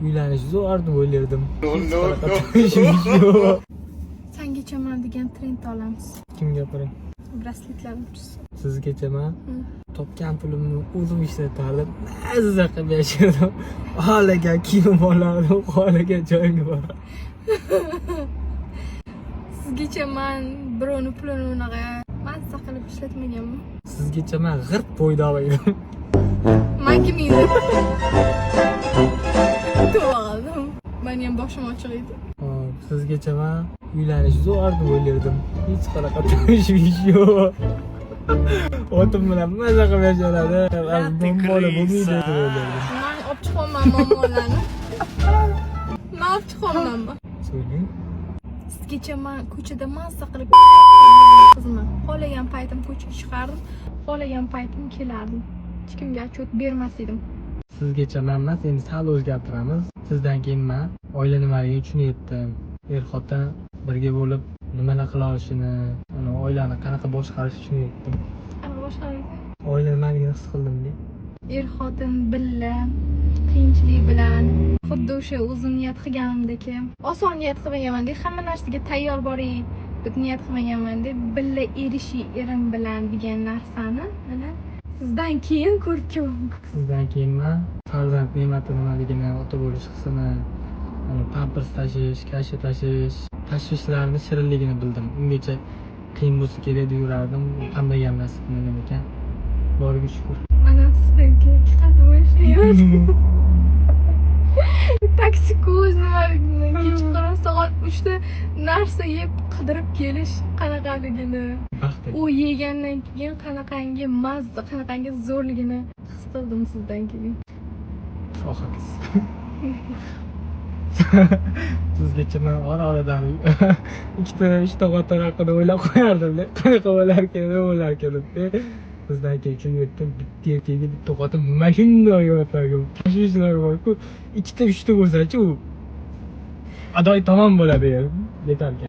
uylanish zo'r deb o'ylardim. Hech qanaqa tanishimiz yo'q. Sangachaman degan trend olamiz. Kim gapiring? Brasletlarimiz. Sizgachaman topgan pulimni o'zim ishlatardim. Mazza qilib yashardim. Xohlagan kiyim olardim, xohlagan joyga borardim. Sizgacha men birovni pulini unaqa mazza qilib ishlatmaganman. Sizgacha men g'irt bo'ydoq edim. Men kim edim? To'g'ri. Men ham boshim ochiq edi. Sizgacha men uylanish zo'r deb o'ylardim. Hech qanaqa tanishimiz yo'q. Otim bilan mazza qilib yasharadi. Bola bo'lmaydi deb o'ylardim. Men olib chiqaman muammolarni. Men olib chiqaman. So'ng Sizgacha men ko'chada mazza qilib qizman. Xohlagan paytim ko'chaga chiqardim, xohlagan paytim kelardim. Hech kimga отчет bermas edim. Sizgacha men emas, endi sal o'zgartiramiz. Sizdan keyin men oila nimaligini tushunyaptim. Er-xotin birga bo'lib nimalar qila olishini, oilani qanaqa boshqarishni tushunyaptim. Qanaqa boshqaradi? Oila nimaligini his qildim-da. Er-xotin birga, qiyinchilik bilan, xuddi o'sha o'zim niyat qilganimdek, oson niyat qilmaganman-da, hamma narsaga tayyor boring deb niyat qilmaganman-da, birga erishi erim bilan degan narsani mana sizdan keyin ko'rib kelaman. Sizdan keyin men farzand ne'mati nimaligini, ota bo'lish hissini, pampers tashish, kasha tashish, tashvishlarni shirinligini bildim. Ungacha qiyin bo'lsa kerak deb yurardim. Qanday ham nasib qilgan ekan. Boriga shukur. Mana sizdan keyin qanday ishlayapti? Toksikoz nimaligini, kechqurun soat 3 da narsa yeb qidirib kelish qanaqaligini, u yegandan keyin qanaqangi mazza, qanaqangi zo'rligini his qildim sizdan keyin. Shohiqiz. Sizgacha men oradan ikkita 3 ta xotin haqida o'ylab qo'yardim-da. Qanaqa bo'larkan, nima bo'larkan deb. Sizdan keyin tushunayotdim, bitta erkakga bitta xotin mashina yo'qotgan. Tashvishlar bor-ku, ikkita 3 ta bo'lsa-chi u adoy tamom bo'ladi. Yetarkan.